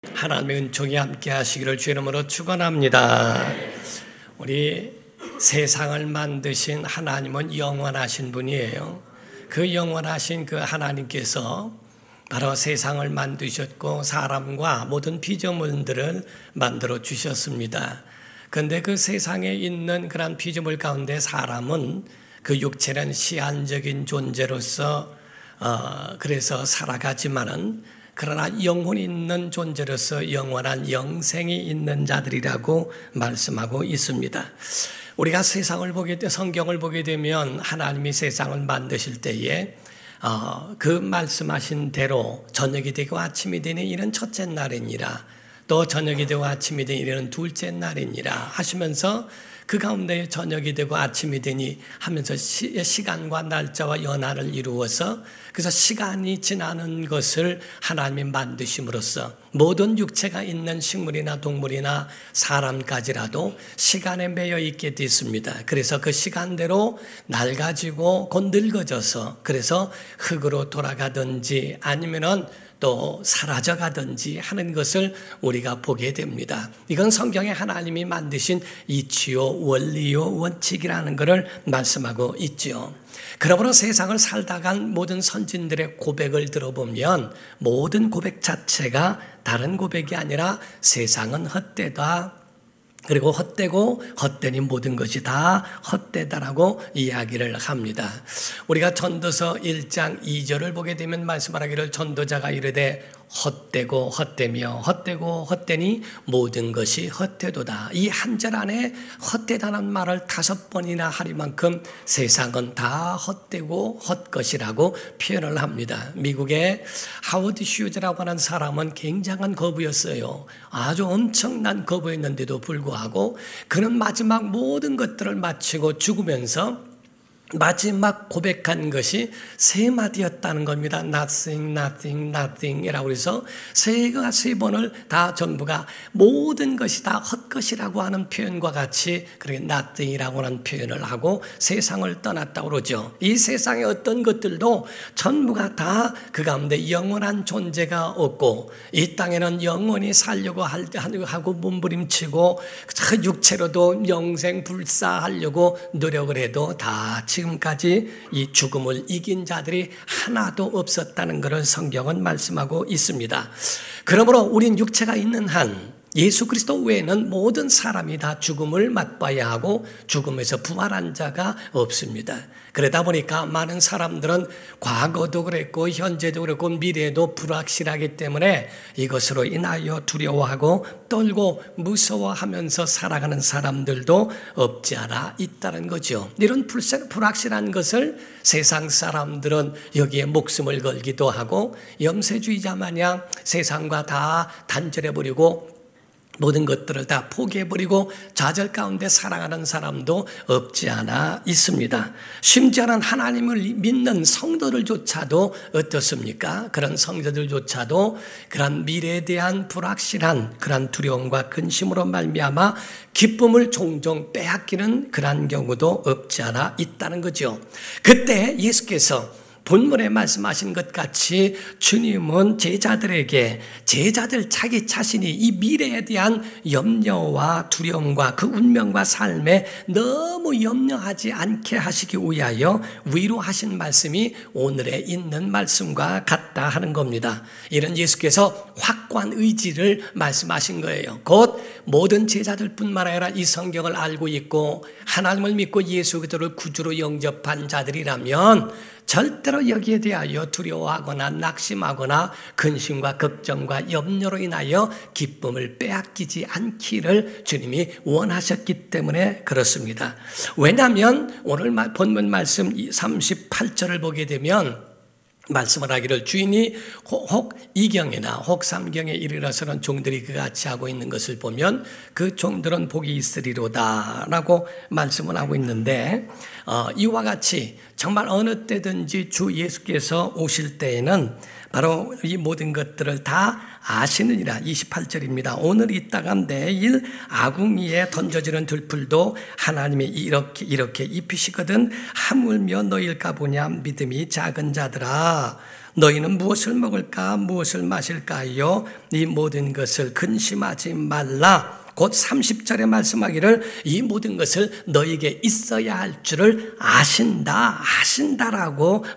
하나님의 은총이 함께 하시기를 주의 이름으로 축원합니다. 우리 세상을 만드신 하나님은 영원하신 분이에요. 그 영원하신 그 하나님께서 바로 세상을 만드셨고 사람과 모든 피조물들을 만들어 주셨습니다. 그런데 그 세상에 있는 그런 피조물 가운데 사람은 그 육체는 시한적인 존재로서 그래서 살아가지만은 그러나 영혼이 있는 존재로서 영원한 영생이 있는 자들이라고 말씀하고 있습니다. 우리가 세상을 성경을 보게 되면 하나님이 세상을 만드실 때에 그 말씀하신 대로 저녁이 되고 아침이 되니 이는 첫째 날이니라, 또 저녁이 되고 아침이 되니 이는 둘째 날이니라 하시면서 그 가운데 저녁이 되고 아침이 되니 하면서 시간과 날짜와 연한을 이루어서 그래서 시간이 지나는 것을 하나님이 만드심으로써 모든 육체가 있는 식물이나 동물이나 사람까지라도 시간에 매여 있게 됐습니다. 그래서 그 시간대로 낡아지고 곧 늙어져서 그래서 흙으로 돌아가든지 아니면은 또 사라져가든지 하는 것을 우리가 보게 됩니다. 이건 성경에 하나님이 만드신 이치요 원리요 원칙이라는 것을 말씀하고 있죠. 그러므로 세상을 살다간 모든 선진들의 고백을 들어보면 모든 고백 자체가 다른 고백이 아니라 세상은 헛되다, 그리고 헛되고 헛되니 모든 것이 다 헛되다라고 이야기를 합니다. 우리가 전도서 1장 2절을 보게 되면 말씀하기를 전도자가 이르되 헛되고 헛되며 헛되고 헛되니 모든 것이 헛되도다. 이 한 절 안에 헛되다는 말을 5번이나 하리만큼 세상은 다 헛되고 헛것이라고 표현을 합니다. 미국의 하워드 슈즈라고 하는 사람은 굉장한 거부였어요. 아주 엄청난 거부였는데도 불구하고 그는 마지막 모든 것들을 마치고 죽으면서 마지막 고백한 것이 3마디였다는 겁니다. Nothing, nothing, nothing 이라고 해서 3번을 다 전부가 모든 것이 다 헛것이라고 하는 표현과 같이 그렇게 nothing이라고 하는 표현을 하고 세상을 떠났다고 그러죠. 이 세상의 어떤 것들도 전부가 다 그 가운데 영원한 존재가 없고 이 땅에는 영원히 살려고 하고 몸부림치고 육체로도 영생 불사하려고 노력을 해도 다 지금까지 이 죽음을 이긴 자들이 하나도 없었다는 것을 성경은 말씀하고 있습니다. 그러므로 우린 육체가 있는 한 예수 그리스도 외에는 모든 사람이 다 죽음을 맛봐야 하고 죽음에서 부활한 자가 없습니다. 그러다 보니까 많은 사람들은 과거도 그랬고 현재도 그랬고 미래도 불확실하기 때문에 이것으로 인하여 두려워하고 떨고 무서워하면서 살아가는 사람들도 없지 않아 있다는 거죠. 이런 불확실한 것을 세상 사람들은 여기에 목숨을 걸기도 하고 염세주의자 마냥 세상과 다 단절해버리고 모든 것들을 다 포기해버리고 좌절 가운데 살아가는 사람도 없지 않아 있습니다. 심지어는 하나님을 믿는 성도들조차도 어떻습니까? 그런 성도들조차도 그런 미래에 대한 불확실한 그런 두려움과 근심으로 말미암아 기쁨을 종종 빼앗기는 그런 경우도 없지 않아 있다는 거죠. 그때 예수께서 본문에 말씀하신 것 같이 주님은 제자들 자기 자신이 이 미래에 대한 염려와 두려움과 그 운명과 삶에 너무 염려하지 않게 하시기 위하여 위로하신 말씀이 오늘에 있는 말씀과 같다 하는 겁니다. 이런 예수께서 확고한 의지를 말씀하신 거예요. 곧 모든 제자들뿐만 아니라 이 성경을 알고 있고 하나님을 믿고 예수 그리스도를 구주로 영접한 자들이라면 절대로 여기에 대하여 두려워하거나 낙심하거나 근심과 걱정과 염려로 인하여 기쁨을 빼앗기지 않기를 주님이 원하셨기 때문에 그렇습니다. 왜냐하면 오늘 본문 말씀 38절을 보게 되면 말씀을 하기를 주인이 혹 2경이나 혹 3경에 이르러서는 종들이 그같이 하고 있는 것을 보면 그 종들은 복이 있으리로다 라고 말씀을 하고 있는데 이와 같이 정말 어느 때든지 주 예수께서 오실 때에는 바로 이 모든 것들을 다 아시느니라. 28절입니다. 오늘 있다가 내일 아궁이에 던져지는 들풀도 하나님이 이렇게 입히시거든 하물며 너일까 보냐 믿음이 작은 자들아 너희는 무엇을 먹을까 무엇을 마실까요? 이 모든 것을 근심하지 말라. 곧 30절에 말씀하기를 이 모든 것을 너에게 있어야 할 줄을 아신다라고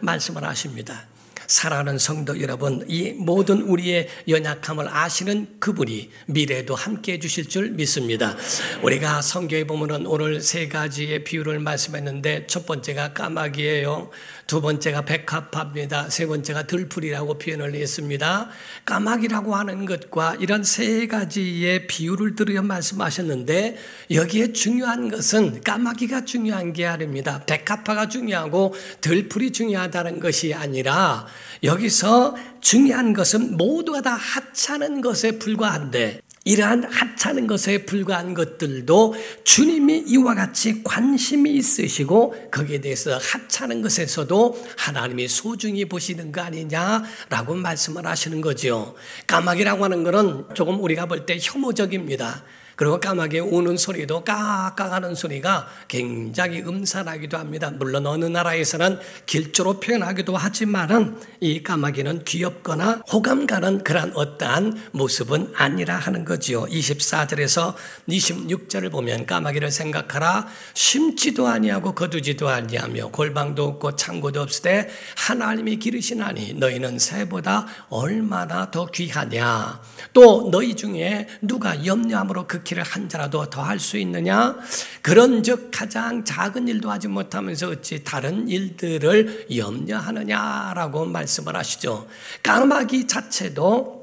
말씀을 하십니다. 사랑하는 성도 여러분, 이 모든 우리의 연약함을 아시는 그분이 미래에도 함께해 주실 줄 믿습니다. 우리가 성경에 보면은 오늘 세 가지의 비유를 말씀했는데 첫 번째가 까마귀예요. 두 번째가 백합화입니다. 세 번째가 들풀이라고 표현을 했습니다. 까마귀라고 하는 것과 이런 세 가지의 비유를 들으며 말씀하셨는데 여기에 중요한 것은 까마귀가 중요한 게 아닙니다. 백합화가 중요하고 들풀이 중요하다는 것이 아니라 여기서 중요한 것은 모두가 다 하찮은 것에 불과한데 이러한 하찮은 것에 불과한 것들도 주님이 이와 같이 관심이 있으시고 거기에 대해서 하찮은 것에서도 하나님이 소중히 보시는 거 아니냐라고 말씀을 하시는 거죠. 까마귀라고 하는 것은 조금 우리가 볼 때 혐오적입니다. 그리고 까마귀의 우는 소리도 까까하는 소리가 굉장히 음산하기도 합니다. 물론 어느 나라에서는 길조로 표현하기도 하지만은 이 까마귀는 귀엽거나 호감 가는 그런 어떠한 모습은 아니라 하는 거지요. 24절에서 26절을 보면 까마귀를 생각하라. 심지도 아니하고 거두지도 아니하며 골방도 없고 창고도 없으되 하나님이 기르시나니 너희는 새보다 얼마나 더 귀하냐. 또 너희 중에 누가 염려함으로 그 길을 한 자라도 더 할 수 있느냐? 그런즉 가장 작은 일도 하지 못하면서 어찌 다른 일들을 염려하느냐라고 말씀을 하시죠. 까마귀 자체도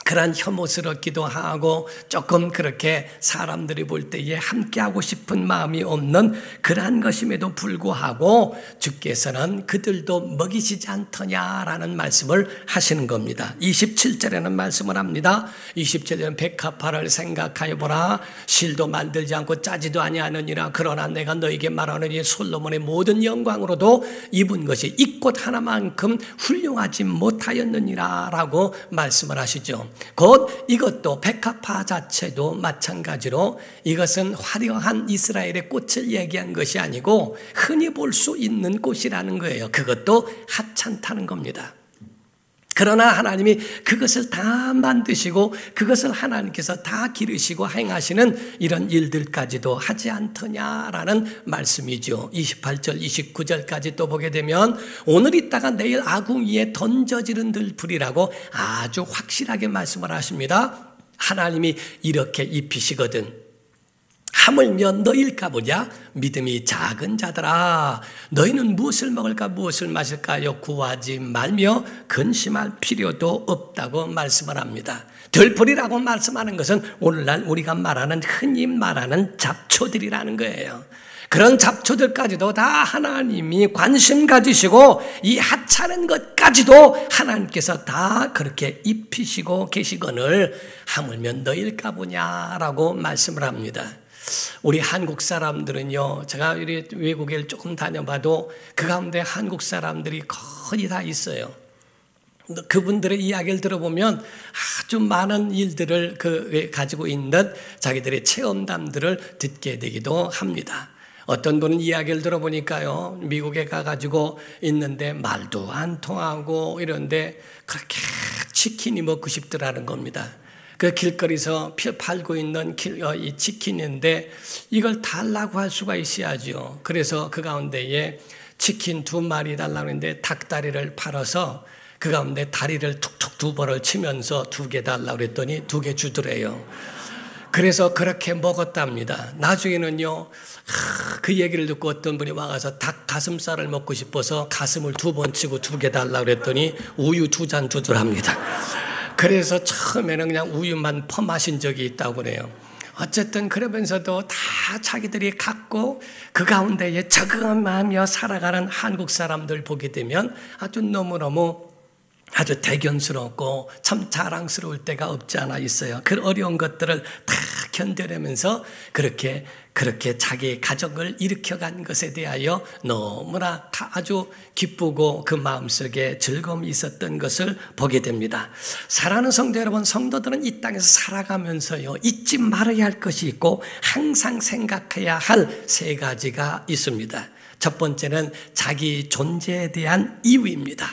그런 혐오스럽기도 하고 조금 그렇게 사람들이 볼 때에 함께하고 싶은 마음이 없는 그러한 것임에도 불구하고 주께서는 그들도 먹이시지 않더냐라는 말씀을 하시는 겁니다. 27절에는 말씀을 합니다. 27절에는 백합화를 생각하여 보라. 실도 만들지 않고 짜지도 아니하느니라. 그러나 내가 너에게 말하노니 솔로몬의 모든 영광으로도 입은 것이 이 꽃 하나만큼 훌륭하지 못하였느니라 라고 말씀을 하시죠. 곧 이것도 백합화 자체도 마찬가지로 이것은 화려한 이스라엘의 꽃을 얘기한 것이 아니고 흔히 볼 수 있는 꽃이라는 거예요. 그것도 하찮다는 겁니다. 그러나 하나님이 그것을 다 만드시고 그것을 하나님께서 다 기르시고 행하시는 이런 일들까지도 하지 않더냐라는 말씀이죠. 28절 29절까지 또 보게 되면 오늘 있다가 내일 아궁이에 던져지는 들풀이라고 아주 확실하게 말씀을 하십니다. 하나님이 이렇게 입히시거든. 하물며 너일까 보냐? 믿음이 작은 자들아, 너희는 무엇을 먹을까 무엇을 마실까요? 구하지 말며 근심할 필요도 없다고 말씀을 합니다. 들풀이라고 말씀하는 것은 오늘날 우리가 말하는 흔히 말하는 잡초들이라는 거예요. 그런 잡초들까지도 다 하나님이 관심 가지시고 이 하찮은 것까지도 하나님께서 다 그렇게 입히시고 계시거늘 하물며 너일까 보냐라고 말씀을 합니다. 우리 한국 사람들은요, 제가 외국에 조금 다녀봐도 그 가운데 한국 사람들이 거의 다 있어요. 그분들의 이야기를 들어보면 아주 많은 일들을 가지고 있는 자기들의 체험담들을 듣게 되기도 합니다. 어떤 분은 이야기를 들어보니까요, 미국에 가가지고 있는데 말도 안 통하고 이런데 그렇게 치킨이 먹고 싶더라는 겁니다. 그 길거리에서 팔고 있는 이 치킨인데 이걸 달라고 할 수가 있어야죠. 그래서 그 가운데에 치킨 2마리 달라고 했는데 닭다리를 팔아서 그 가운데 다리를 툭툭 2번을 치면서 2개 달라고 했더니 2개 주더래요. 그래서 그렇게 먹었답니다. 나중에는요, 그 얘기를 듣고 어떤 분이 와가서 닭 가슴살을 먹고 싶어서 가슴을 2번 치고 2개 달라고 했더니 우유 2잔 주더랍니다. 그래서 처음에는 그냥 우유만 퍼마신 적이 있다고 그래요. 어쨌든 그러면서도 다 자기들이 갖고 그 가운데에 적응하며 살아가는 한국 사람들 보게 되면 아주 너무너무 아주 대견스럽고 참 자랑스러울 때가 없지 않아 있어요. 그 어려운 것들을 다 견뎌내면서 그렇게 자기 가정을 일으켜간 것에 대하여 너무나 아주 기쁘고 그 마음속에 즐거움이 있었던 것을 보게 됩니다. 사랑하는 성도 여러분, 성도들은 이 땅에서 살아가면서요, 잊지 말아야 할 것이 있고 항상 생각해야 할 3가지가 있습니다. 첫 번째는 자기 존재에 대한 이유입니다.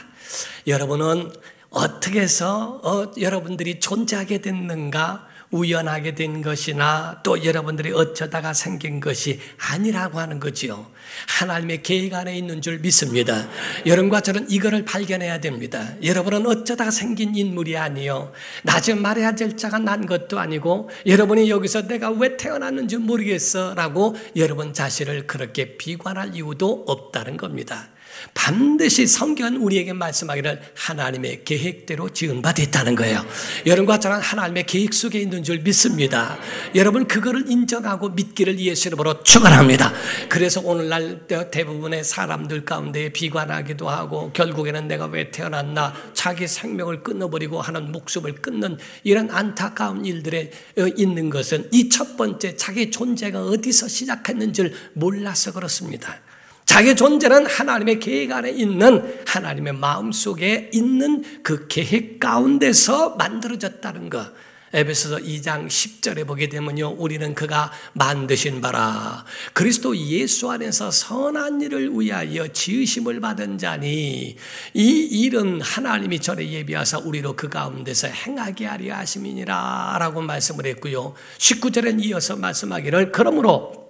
여러분은 어떻게 해서 여러분들이 존재하게 됐는가? 우연하게 된 것이나 또 여러분들이 어쩌다가 생긴 것이 아니라고 하는 거지요. 하나님의 계획 안에 있는 줄 믿습니다. 여러분과 저는 이거를 발견해야 됩니다. 여러분은 어쩌다가 생긴 인물이 아니요, 나 지금 말해야 될 자가 난 것도 아니고, 여러분이 여기서 내가 왜 태어났는지 모르겠어 라고 여러분 자신을 그렇게 비관할 이유도 없다는 겁니다. 반드시 성경은 우리에게 말씀하기를 하나님의 계획대로 지은 바 됐다는 거예요. 여러분과 저는 하나님의 계획 속에 있는 줄 믿습니다. 여러분 그거를 인정하고 믿기를 예수 이름으로 축원합니다. 그래서 오늘날 대부분의 사람들 가운데 비관하기도 하고, 결국에는 내가 왜 태어났나, 자기 생명을 끊어버리고 하는, 목숨을 끊는 이런 안타까운 일들에 있는 것은 이 첫 번째 자기 존재가 어디서 시작했는지를 몰라서 그렇습니다. 자기 존재는 하나님의 계획 안에 있는, 하나님의 마음속에 있는 그 계획 가운데서 만들어졌다는 것. 에베소서 2장 10절에 보게 되면요, 우리는 그가 만드신 바라 그리스도 예수 안에서 선한 일을 위하여 지으심을 받은 자니 이 일은 하나님이 전에 예비하사 우리로 그 가운데서 행하게 하려 하심이니라 라고 말씀을 했고요. 19절엔 이어서 말씀하기를 그러므로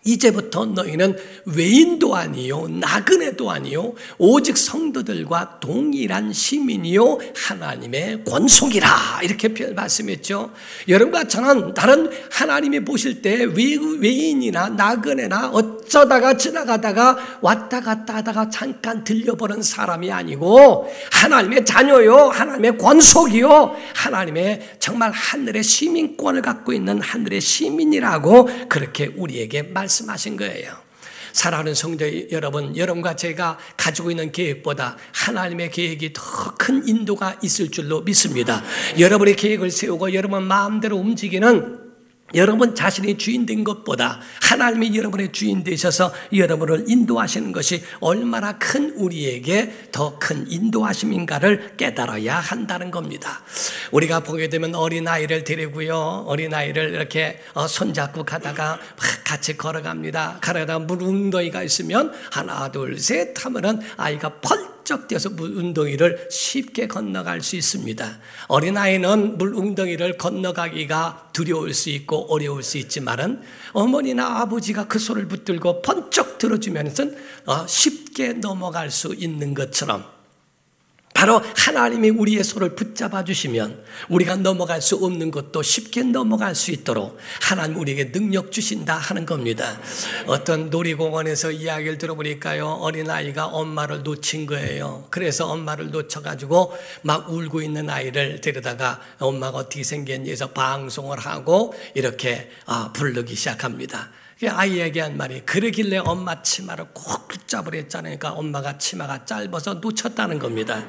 이제부터 너희는 외인도 아니요 나그네도 아니요 오직 성도들과 동일한 시민이요 하나님의 권속이라, 이렇게 말씀했죠. 여러분과 저는 다른 하나님이 보실 때 외인이나 나그네나 어쩌다가 지나가다가 왔다 갔다 하다가 잠깐 들려보는 사람이 아니고 하나님의 자녀요, 하나님의 권속이요, 하나님의 정말 하늘의 시민권을 갖고 있는 하늘의 시민이라고 그렇게 우리에게 말씀하신 거예요. 사랑하는 성도 여러분, 여러분과 제가 가지고 있는 계획보다 하나님의 계획이 더 큰 인도가 있을 줄로 믿습니다. 여러분의 계획을 세우고 여러분 마음대로 움직이는 여러분 자신이 주인 된 것보다 하나님이 여러분의 주인 되셔서 여러분을 인도하시는 것이 얼마나 큰 우리에게 더 큰 인도하심인가를 깨달아야 한다는 겁니다. 우리가 보게 되면 어린아이를 데리고요, 어린아이를 이렇게 손잡고 가다가 같이 걸어갑니다. 가다가 물 웅덩이가 있으면 하나 둘 셋 하면은 아이가 펄쩍 뛰어서 물 웅덩이를 쉽게 건너갈 수 있습니다. 어린아이는 물 웅덩이를 건너가기가 두려울 수 있고 어려울 수 있지만은 어머니나 아버지가 그 손을 붙들고 번쩍 들어주면서 쉽게 넘어갈 수 있는 것처럼, 바로 하나님이 우리의 손을 붙잡아 주시면 우리가 넘어갈 수 없는 것도 쉽게 넘어갈 수 있도록 하나님 우리에게 능력 주신다 하는 겁니다. 어떤 놀이공원에서 이야기를 들어보니까요, 어린아이가 엄마를 놓친 거예요. 그래서 엄마를 놓쳐가지고 막 울고 있는 아이를 데려다가 엄마가 어떻게 생겼니 해서 방송을 하고 이렇게 부르기 시작합니다. 아이에게 한 말이, 그러길래 엄마 치마를 꼭 붙잡으랬잖아요. 그러니까 엄마가 치마가 짧아서 놓쳤다는 겁니다.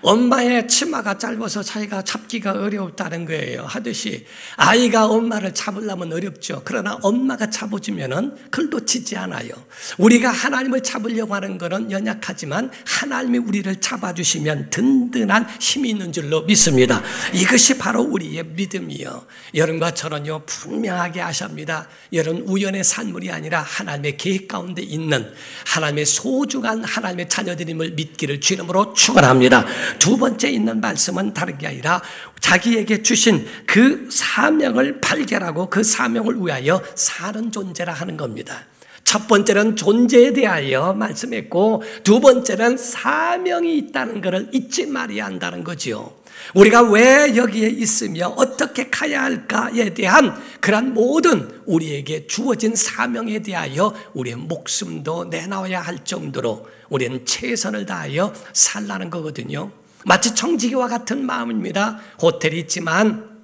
엄마의 치마가 짧아서 자기가 잡기가 어렵다는 거예요. 하듯이 아이가 엄마를 잡으려면 어렵죠. 그러나 엄마가 잡아주면은 그걸 놓치지 않아요. 우리가 하나님을 잡으려고 하는 것은 연약하지만 하나님이 우리를 잡아주시면 든든한 힘이 있는 줄로 믿습니다. 이것이 바로 우리의 믿음이요. 여러분과 저는요 분명하게 아십니다. 여러분 우연의 산물이 아니라 하나님의 계획 가운데 있는 하나님의 소중한 하나님의 자녀들임을 믿기를 주 이름으로 축원합니다. 두 번째 있는 말씀은 다른 게 아니라 자기에게 주신 그 사명을 발견하고 그 사명을 위하여 사는 존재라 하는 겁니다. 첫 번째는 존재에 대하여 말씀했고, 두 번째는 사명이 있다는 것을 잊지 말아야 한다는 거지요. 우리가 왜 여기에 있으며 어떻게 가야 할까에 대한 그런 모든 우리에게 주어진 사명에 대하여 우리의 목숨도 내놔야 할 정도로 우리는 최선을 다하여 살라는 거거든요. 마치 청지기와 같은 마음입니다. 호텔이 있지만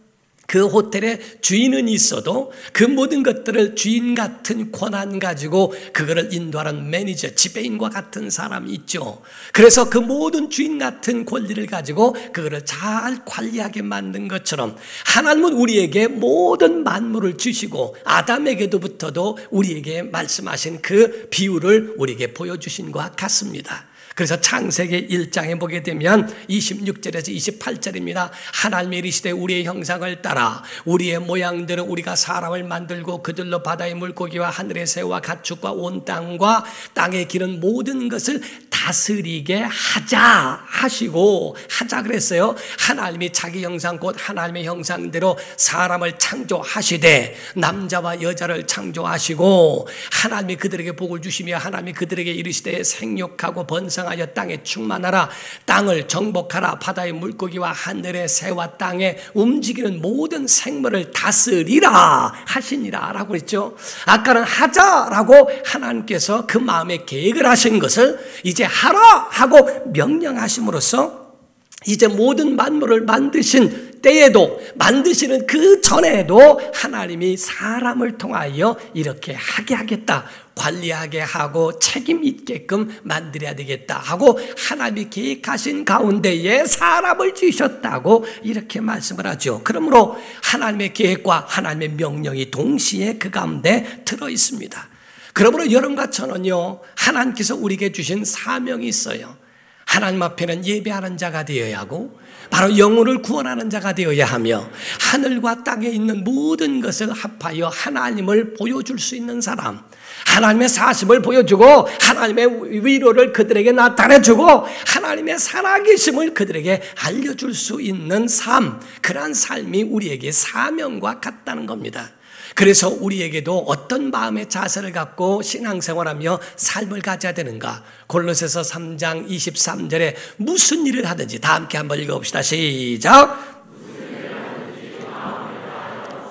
그 호텔에 주인은 있어도 그 모든 것들을 주인 같은 권한 가지고 그거를 인도하는 매니저, 지배인과 같은 사람이 있죠. 그래서 그 모든 주인 같은 권리를 가지고 그거를 잘 관리하게 만든 것처럼 하나님은 우리에게 모든 만물을 주시고 아담에게도부터도 우리에게 말씀하신 그 비유를 우리에게 보여주신 것 같습니다. 그래서 창세기 1장에 보게 되면 26절에서 28절입니다. 하나님이 이르시되 우리의 형상을 따라 우리의 모양대로 우리가 사람을 만들고 그들로 바다의 물고기와 하늘의 새와 가축과 온 땅과 땅에 기는 모든 것을 다 다스리게 하자 하시고 하자 그랬어요. 하나님이 자기 형상 곧 하나님의 형상대로 사람을 창조하시되 남자와 여자를 창조하시고 하나님이 그들에게 복을 주시며 하나님이 그들에게 이르시되 생육하고 번성하여 땅에 충만하라 땅을 정복하라 바다의 물고기와 하늘의 새와 땅에 움직이는 모든 생물을 다스리라 하시니라 라고 그랬죠. 아까는 하자라고 하나님께서 그 마음에 계획을 하신 것을 이제 하라 하고 명령하심으로써 이제 모든 만물을 만드신 때에도 만드시는 그 전에도 하나님이 사람을 통하여 이렇게 하게 하겠다, 관리하게 하고 책임 있게끔 만들어야 되겠다 하고 하나님이 계획하신 가운데에 사람을 지으셨다고 이렇게 말씀을 하죠. 그러므로 하나님의 계획과 하나님의 명령이 동시에 그 가운데 들어 있습니다. 그러므로 여러분과 저는요, 하나님께서 우리에게 주신 사명이 있어요. 하나님 앞에는 예배하는 자가 되어야 하고 바로 영혼을 구원하는 자가 되어야 하며 하늘과 땅에 있는 모든 것을 합하여 하나님을 보여줄 수 있는 사람, 하나님의 사심을 보여주고 하나님의 위로를 그들에게 나타내주고 하나님의 살아계심을 그들에게 알려줄 수 있는 삶, 그러한 삶이 우리에게 사명과 같다는 겁니다. 그래서 우리에게도 어떤 마음의 자세를 갖고 신앙생활하며 삶을 가져야 되는가? 골로새서 3장 23절에 무슨 일을 하든지 다 함께 한번 읽어봅시다. 시작.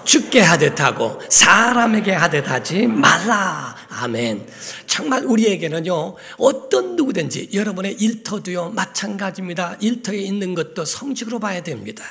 주께 하듯 하고 사람에게 하듯 하지 말라. 아멘. 정말 우리에게는요, 어떤 누구든지 여러분의 일터도요 마찬가지입니다. 일터에 있는 것도 성직으로 봐야 됩니다.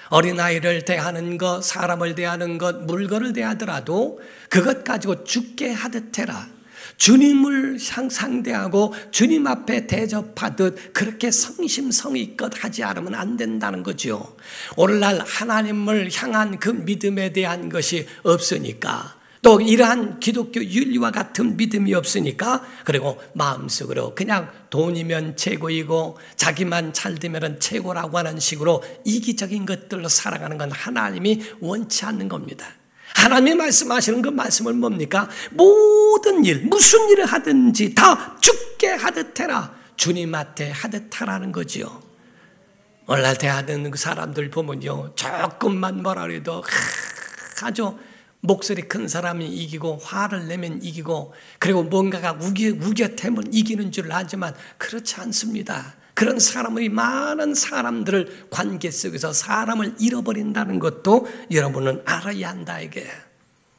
어린아이를 대하는 것, 사람을 대하는 것, 물건을 대하더라도 그것 가지고 주께 하듯 해라. 주님을 상대하고 주님 앞에 대접하듯 그렇게 성심성의껏 하지 않으면 안 된다는 거죠. 오늘날 하나님을 향한 그 믿음에 대한 것이 없으니까, 또 이러한 기독교 윤리와 같은 믿음이 없으니까, 그리고 마음속으로 그냥 돈이면 최고이고 자기만 잘 되면 최고라고 하는 식으로 이기적인 것들로 살아가는 건 하나님이 원치 않는 겁니다. 하나님이 말씀하시는 그 말씀은 뭡니까? 모든 일, 무슨 일을 하든지 다 주께 하듯 해라. 주님 앞에 하듯 하라는 거지요. 오늘날 대하는 그 사람들 보면요, 조금만 뭐라 그래도 아주 목소리 큰 사람이 이기고 화를 내면 이기고 그리고 뭔가가 우겨대면 이기는 줄 알지만 그렇지 않습니다. 그런 사람의 많은 사람들을 관계 속에서 사람을 잃어버린다는 것도 여러분은 알아야 한다 이게.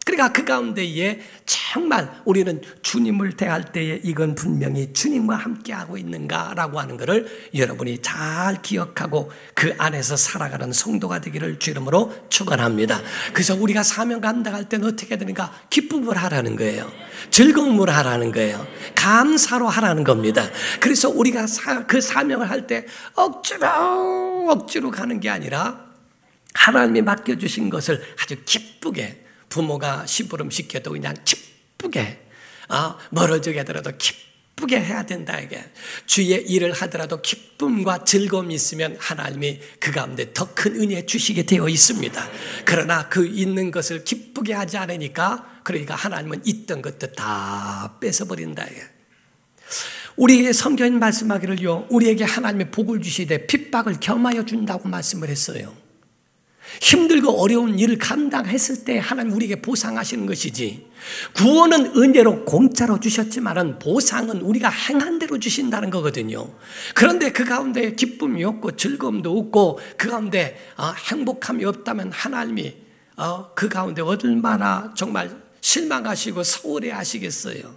그러니까 그 가운데에 정말 우리는 주님을 대할 때에 이건 분명히 주님과 함께하고 있는가라고 하는 것을 여러분이 잘 기억하고 그 안에서 살아가는 성도가 되기를 주 이름으로 축원합니다. 그래서 우리가 사명 감당할 때는 어떻게 해야 되는가? 기쁨을 하라는 거예요. 즐거움을 하라는 거예요. 감사로 하라는 겁니다. 그래서 우리가 그 사명을 할 때 억지로 가는 게 아니라 하나님이 맡겨주신 것을 아주 기쁘게, 부모가 심부름 시켜도 그냥 기쁘게, 멀어지게 하더라도 기쁘게 해야 된다 이게. 주의 일을 하더라도 기쁨과 즐거움이 있으면 하나님이 그 가운데 더 큰 은혜 주시게 되어 있습니다. 그러나 그 있는 것을 기쁘게 하지 않으니까, 그러니까 하나님은 있던 것도 다 뺏어버린다 이게. 우리에게 성경이 말씀하기를요, 우리에게 하나님의 복을 주시되 핍박을 겸하여 준다고 말씀을 했어요. 힘들고 어려운 일을 감당했을 때 하나님 우리에게 보상하시는 것이지, 구원은 은혜로 공짜로 주셨지만은 보상은 우리가 행한 대로 주신다는 거거든요. 그런데 그 가운데 기쁨이 없고 즐거움도 없고 그 가운데 행복함이 없다면 하나님이 그 가운데 얼마나 정말 실망하시고 서운해 하시겠어요.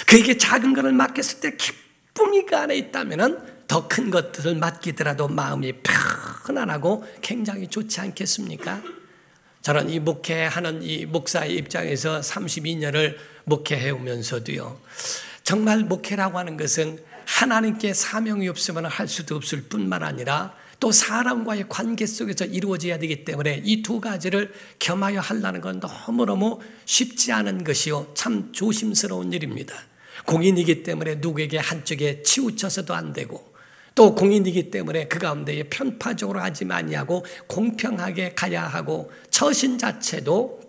그에게 작은 것을 맡겼을 때 기쁨이 그 안에 있다면은 더 큰 것들을 맡기더라도 마음이 편안하고 굉장히 좋지 않겠습니까? 저는 이 목회하는 이 목사의 입장에서 32년을 목회해 오면서도요, 정말 목회라고 하는 것은 하나님께 사명이 없으면 할 수도 없을 뿐만 아니라 또 사람과의 관계 속에서 이루어져야 되기 때문에 이 두 가지를 겸하여 하려는 건 너무너무 쉽지 않은 것이요, 참 조심스러운 일입니다. 공인이기 때문에 누구에게 한쪽에 치우쳐서도 안 되고, 또 공인이기 때문에 그 가운데에 편파적으로 하지 아니하고 공평하게 가야 하고, 처신 자체도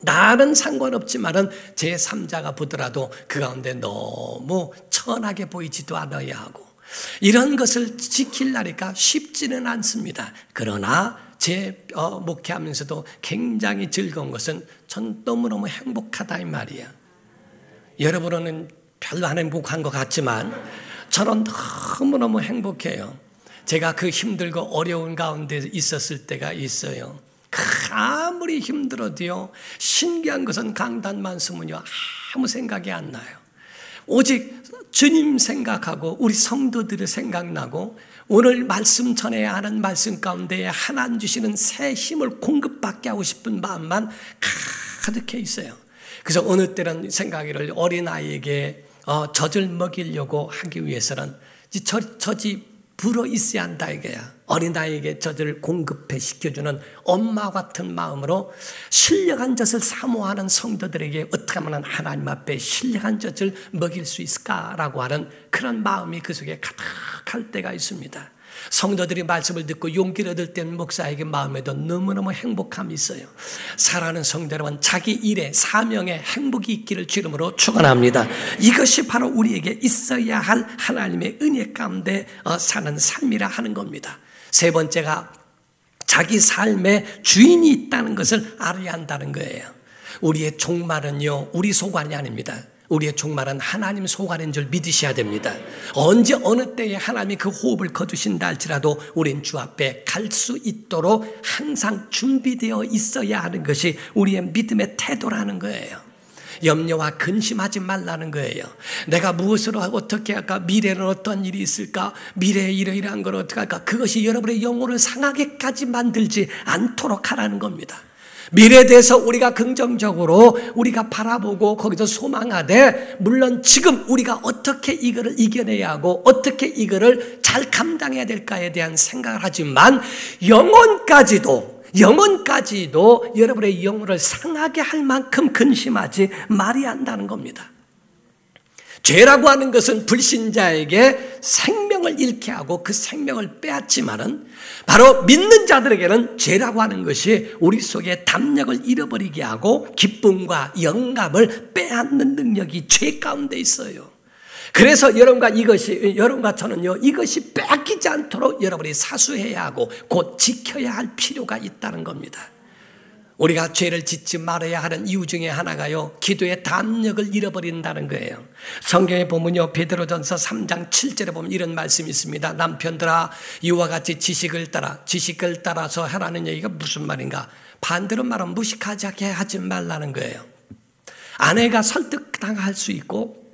나는 상관없지만은 제3자가 보더라도 그 가운데 너무 천하게 보이지도 않아야 하고, 이런 것을 지키려니까 쉽지는 않습니다. 그러나 제 목회하면서도 굉장히 즐거운 것은 전 너무너무 행복하다 이 말이야. 여러분은 별로 안 행복한 것 같지만 저는 너무너무 행복해요. 제가 그 힘들고 어려운 가운데 있었을 때가 있어요. 아무리 힘들어도요, 신기한 것은 강단만 쓰면요 아무 생각이 안 나요. 오직 주님 생각하고 우리 성도들의 생각나고 오늘 말씀 전해야 하는 말씀 가운데 하나님 주시는 새 힘을 공급받게 하고 싶은 마음만 가득해 있어요. 그래서 어느 때는 생각이를 어린아이에게 젖을 먹이려고 하기 위해서는 젖이 불어 있어야 한다 이거야. 어린아이에게 젖을 공급해 시켜주는 엄마 같은 마음으로 신령한 젖을 사모하는 성도들에게 어떻게 하면 하나님 앞에 신령한 젖을 먹일 수 있을까라고 하는 그런 마음이 그 속에 가득할 때가 있습니다. 성도들이 말씀을 듣고 용기를 얻을 때는 목사에게 마음에도 너무너무 행복함이 있어요. 사랑하는 성도 여러분, 자기 일에 사명에 행복이 있기를 주 이름으로 축원합니다. 이것이 바로 우리에게 있어야 할 하나님의 은혜 가운데 사는 삶이라 하는 겁니다. 세 번째가 자기 삶에 주인이 있다는 것을 알아야 한다는 거예요. 우리의 종말은요, 우리 소관이 아닙니다. 우리의 종말은 하나님 소관인 줄 믿으셔야 됩니다. 언제 어느 때에 하나님이 그 호흡을 거두신다 할지라도 우린 주 앞에 갈 수 있도록 항상 준비되어 있어야 하는 것이 우리의 믿음의 태도라는 거예요. 염려와 근심하지 말라는 거예요. 내가 무엇으로 하고 어떻게 할까? 미래는 어떤 일이 있을까? 미래에 이러이러한 걸 어떻게 할까? 그것이 여러분의 영혼을 상하게까지 만들지 않도록 하라는 겁니다. 미래에 대해서 우리가 긍정적으로 우리가 바라보고 거기서 소망하되, 물론 지금 우리가 어떻게 이거를 이겨내야 하고 어떻게 이거를 잘 감당해야 될까에 대한 생각을 하지만 영혼까지도 여러분의 영혼을 상하게 할 만큼 근심하지 말아야 한다는 겁니다. 죄라고 하는 것은 불신자에게 생명을 잃게 하고 그 생명을 빼앗지만은 바로 믿는 자들에게는 죄라고 하는 것이 우리 속에 담력을 잃어버리게 하고 기쁨과 영감을 빼앗는 능력이 죄 가운데 있어요. 그래서 여러분과 저는요, 이것이 빼앗기지 않도록 여러분이 사수해야 하고 곧 지켜야 할 필요가 있다는 겁니다. 우리가 죄를 짓지 말아야 하는 이유 중에 하나가요, 기도의 담력을 잃어버린다는 거예요. 성경에 보면요, 베드로전서 3장 7절에 보면 이런 말씀이 있습니다. 남편들아, 이와 같이 지식을 따라서 하라는 얘기가 무슨 말인가? 반대로 말하면 무식하게 하지 말라는 거예요. 아내가 설득당할 수 있고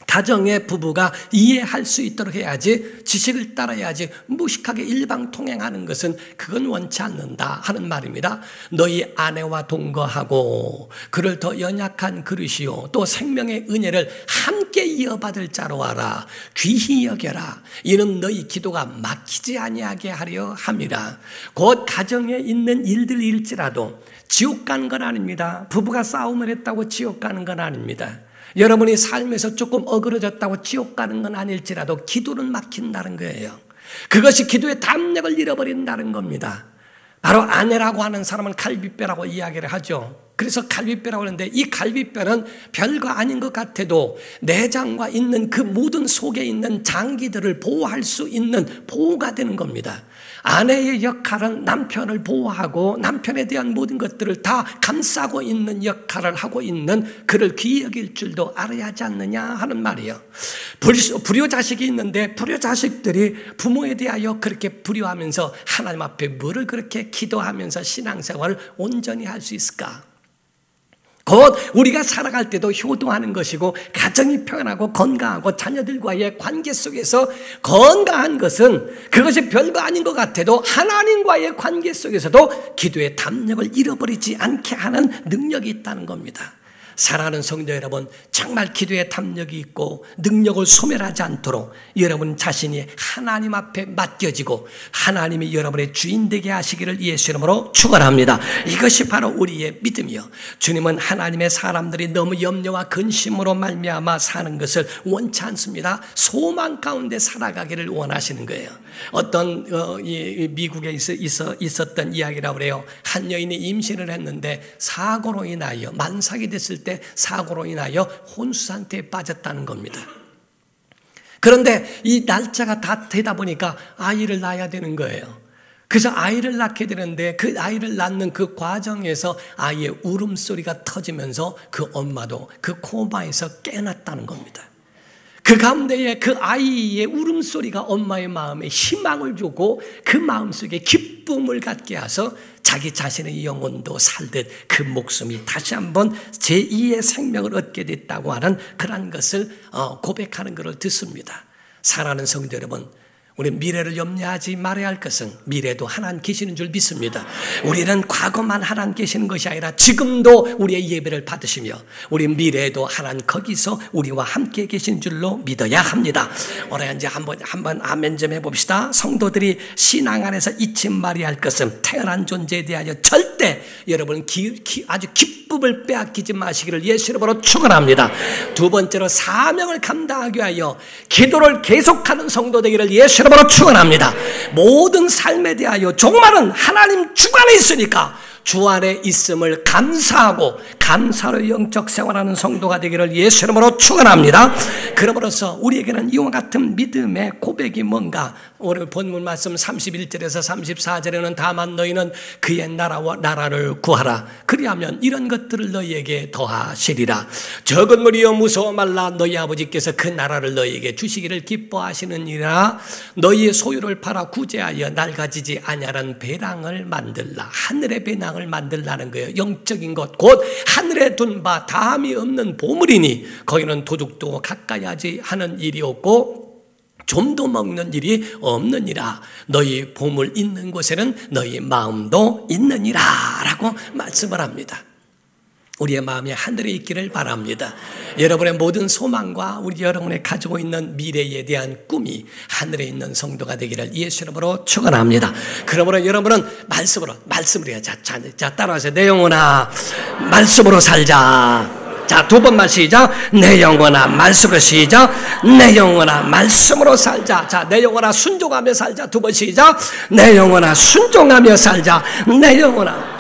가정의 부부가 이해할 수 있도록 해야지, 지식을 따라야지 무식하게 일방통행하는 것은 그건 원치 않는다 하는 말입니다. 너희 아내와 동거하고 그를 더 연약한 그릇이요 또 생명의 은혜를 함께 이어받을 자로 하라. 귀히 여겨라. 이는 너희 기도가 막히지 아니하게 하려 함이라. 곧 가정에 있는 일들일지라도 지옥 가는 건 아닙니다. 부부가 싸움을 했다고 지옥 가는 건 아닙니다. 여러분이 삶에서 조금 어그러졌다고 지옥 가는 건 아닐지라도 기도는 막힌다는 거예요. 그것이 기도의 담력을 잃어버린다는 겁니다. 바로 아내라고 하는 사람은 갈비뼈라고 이야기를 하죠. 그래서 갈비뼈라고 하는데 이 갈비뼈는 별거 아닌 것 같아도 내장과 있는 그 모든 속에 있는 장기들을 보호할 수 있는 보호가 되는 겁니다. 아내의 역할은 남편을 보호하고 남편에 대한 모든 것들을 다 감싸고 있는 역할을 하고 있는 그를 귀히 여길 줄도 알아야 하지 않느냐 하는 말이에요. 불효자식이 있는데 불효자식들이 부모에 대하여 그렇게 불효하면서 하나님 앞에 뭐를 그렇게 기도하면서 신앙생활을 온전히 할 수 있을까? 곧 우리가 살아갈 때도 효도하는 것이고 가정이 평안하고 건강하고 자녀들과의 관계 속에서 건강한 것은 그것이 별거 아닌 것 같아도 하나님과의 관계 속에서도 기도의 담력을 잃어버리지 않게 하는 능력이 있다는 겁니다. 사랑하는 성도 여러분, 정말 기도에 담력이 있고 능력을 소멸하지 않도록 여러분 자신이 하나님 앞에 맡겨지고 하나님이 여러분의 주인 되게 하시기를 예수 이름으로 축원합니다. 이것이 바로 우리의 믿음이요. 주님은 하나님의 사람들이 너무 염려와 근심으로 말미암아 사는 것을 원치 않습니다. 소망 가운데 살아가기를 원하시는 거예요. 어떤 미국에 있었던 이야기라고 그래요. 한 여인이 임신을 했는데 사고로 인하여 만삭이 됐을 때 사고로 인하여 혼수 상태에 빠졌다는 겁니다. 그런데 이 날짜가 다 되다 보니까 아이를 낳아야 되는 거예요. 그래서 아이를 낳게 되는데 그 아이를 낳는 그 과정에서 아이의 울음소리가 터지면서 그 엄마도 그 코마에서 깨어났다는 겁니다. 그 가운데에 그 아이의 울음소리가 엄마의 마음에 희망을 주고 그 마음속에 기쁨을 갖게 해서 자기 자신의 영혼도 살듯 그 목숨이 다시 한번 제2의 생명을 얻게 됐다고 하는 그런 것을 고백하는 것을 듣습니다. 사랑하는 성도 여러분, 우리 미래를 염려하지 말아야 할 것은 미래도 하나님 계시는 줄 믿습니다. 우리는 과거만 하나님 계시는 것이 아니라 지금도 우리의 예배를 받으시며 우리 미래에도 하나님 거기서 우리와 함께 계신 줄로 믿어야 합니다. 오늘 이제 한번 아멘 좀 해봅시다. 성도들이 신앙 안에서 잊지 말아야 할 것은 태어난 존재에 대하여 절대 여러분 아주 기쁨을 빼앗기지 마시기를 예수 이름으로 축원합니다. 두 번째로 사명을 감당하기 위하여 기도를 계속하는 성도 되기를 예수 이름으로 축원합니다. 모든 삶에 대하여 종말은 하나님 주관에 있으니까 주 안에 있음을 감사하고 감사로 영적 생활하는 성도가 되기를 예수 이름으로 축원합니다. 그러므로서 우리에게는 이와 같은 믿음의 고백이 뭔가, 오늘 본문 말씀 31절에서 34절에는 다만 너희는 그의 나라와 나라를 구하라. 그리하면 이런 것들을 너희에게 더하시리라. 적은 무리여 무서워 말라. 너희 아버지께서 그 나라를 너희에게 주시기를 기뻐하시느니라. 너희의 소유를 팔아 구제하여 낡아지지 아니하는 배랑을 만들라. 하늘의 배낭을 만들라는 거예요. 영적인 것, 곧 하늘에 둔 바 다함이 없는 보물이니 거기는 도둑도 가까이 하지 하는 일이 없고 좀도 먹는 일이 없느니라. 너희 보물 있는 곳에는 너희 마음도 있느니라 라고 말씀을 합니다. 우리의 마음이 하늘에 있기를 바랍니다. 여러분의 모든 소망과 우리 여러분이 가지고 있는 미래에 대한 꿈이 하늘에 있는 성도가 되기를 예수 이름으로 축원합니다. 그러므로 여러분은 말씀을 해야 자 따라하세요. 내 영혼아 말씀으로 살자. 자, 두 번만 시작. 내 영혼아 말씀으로 시작. 내 영혼아 말씀으로 살자. 자, 내 영혼아 순종하며 살자. 두 번 시작. 내 영혼아 순종하며 살자. 내 영혼아.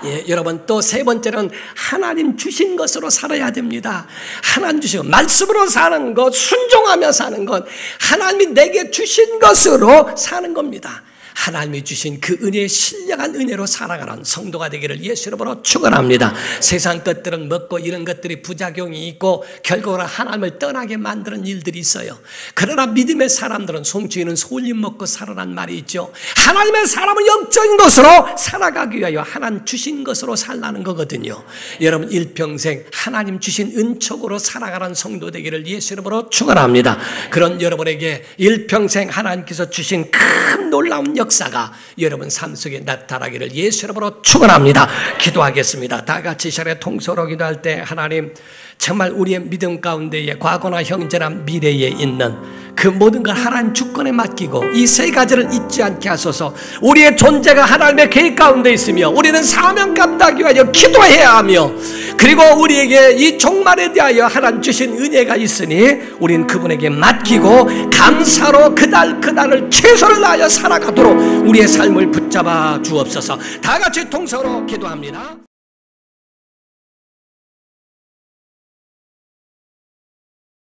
예, 여러분 또 세 번째는 하나님 주신 것으로 살아야 됩니다. 하나님 주신 것, 말씀으로 사는 것, 순종하며 사는 것, 하나님이 내게 주신 것으로 사는 겁니다. 하나님이 주신 그 은혜에 신령한 은혜로 살아가는 성도가 되기를 예수 이름으로 축원합니다. 세상 것들은 먹고 이런 것들이 부작용이 있고 결국은 하나님을 떠나게 만드는 일들이 있어요. 그러나 믿음의 사람들은 송주인은 솔잎 먹고 살아란 말이 있죠. 하나님의 사람은 영적인 것으로 살아가기 위하여 하나님 주신 것으로 살라는 거거든요. 여러분 일평생 하나님 주신 은총으로 살아가는 성도 되기를 예수 이름으로 축원합니다. 그런 여러분에게 일평생 하나님께서 주신 큰 놀라운 역사가 여러분 삶 속에 나타나기를 예수 이름으로 축원합니다. 기도하겠습니다. 다 같이 시간에 통서로 기도할 때 하나님 정말 우리의 믿음 가운데에 과거나 현재나 미래에 있는 그 모든 걸 하나님 주권에 맡기고 이 세 가지를 잊지 않게 하소서. 우리의 존재가 하나님의 계획 가운데 있으며 우리는 사명 감당하기 위하여 기도해야 하며 그리고 우리에게 이 종말에 대하여 하나님 주신 은혜가 있으니 우리는 그분에게 맡기고 감사로 그날을 최선을 다하여 살아가도록 우리의 삶을 붙잡아 주옵소서. 다 같이 통서로 기도합니다.